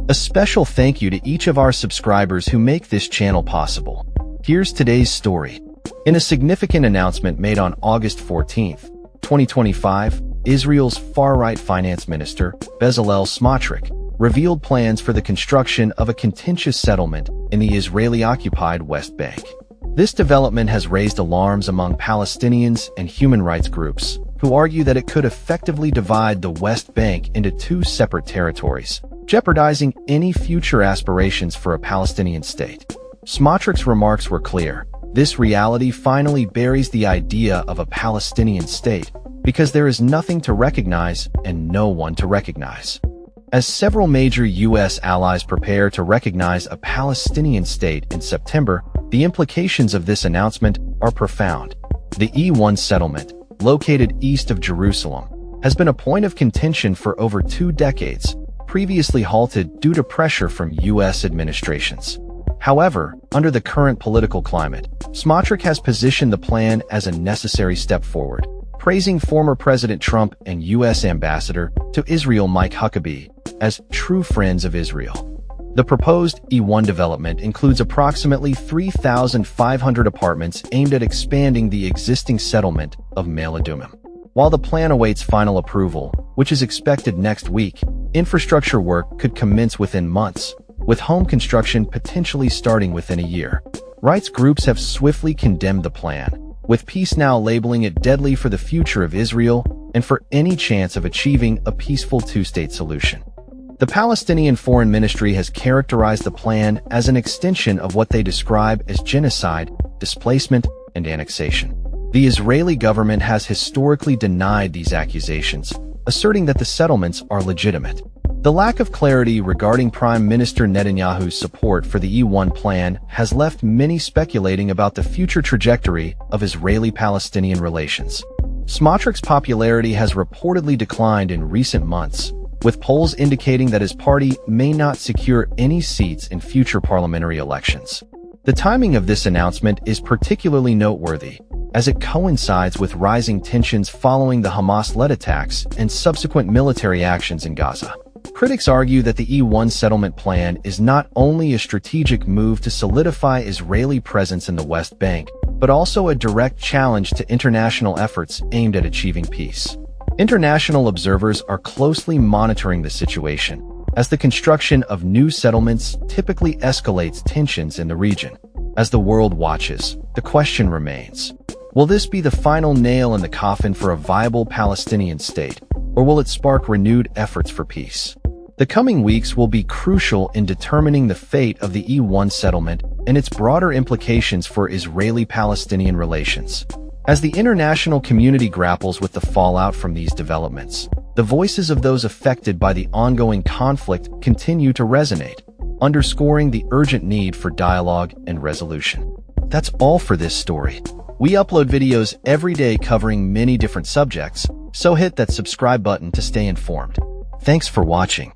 A special thank you to each of our subscribers who make this channel possible. Here's today's story. In a significant announcement made on August 14, 2025, Israel's far-right finance minister, Bezalel Smotrich, revealed plans for the construction of a contentious settlement in the Israeli-occupied West Bank. This development has raised alarms among Palestinians and human rights groups, who argue that it could effectively divide the West Bank into two separate territories, jeopardizing any future aspirations for a Palestinian state. Smotrich's remarks were clear. This reality finally buries the idea of a Palestinian state because there is nothing to recognize and no one to recognize. As several major U.S. allies prepare to recognize a Palestinian state in September, the implications of this announcement are profound. The E1 settlement, located east of Jerusalem, has been a point of contention for over 2 decades, previously halted due to pressure from U.S. administrations. However, under the current political climate, Smotrich has positioned the plan as a necessary step forward, praising former President Trump and U.S. Ambassador to Israel Mike Huckabee as true friends of Israel. The proposed E1 development includes approximately 3,500 apartments aimed at expanding the existing settlement of Ma'ale Adumim. While the plan awaits final approval, which is expected next week, infrastructure work could commence within months, with home construction potentially starting within a year. Rights groups have swiftly condemned the plan, with Peace Now labeling it deadly for the future of Israel and for any chance of achieving a peaceful two-state solution. The Palestinian Foreign Ministry has characterized the plan as an extension of what they describe as genocide, displacement, and annexation. The Israeli government has historically denied these accusations, asserting that the settlements are legitimate. The lack of clarity regarding Prime Minister Netanyahu's support for the E1 plan has left many speculating about the future trajectory of Israeli-Palestinian relations. Smotrich's popularity has reportedly declined in recent months, with polls indicating that his party may not secure any seats in future parliamentary elections. The timing of this announcement is particularly noteworthy, as it coincides with rising tensions following the Hamas-led attacks and subsequent military actions in Gaza. Critics argue that the E1 settlement plan is not only a strategic move to solidify Israeli presence in the West Bank, but also a direct challenge to international efforts aimed at achieving peace. International observers are closely monitoring the situation, as the construction of new settlements typically escalates tensions in the region. As the world watches, the question remains: will this be the final nail in the coffin for a viable Palestinian state, or will it spark renewed efforts for peace? The coming weeks will be crucial in determining the fate of the E1 settlement and its broader implications for Israeli-Palestinian relations. As the international community grapples with the fallout from these developments, the voices of those affected by the ongoing conflict continue to resonate, underscoring the urgent need for dialogue and resolution. That's all for this story. We upload videos every day covering many different subjects, so hit that subscribe button to stay informed. Thanks for watching.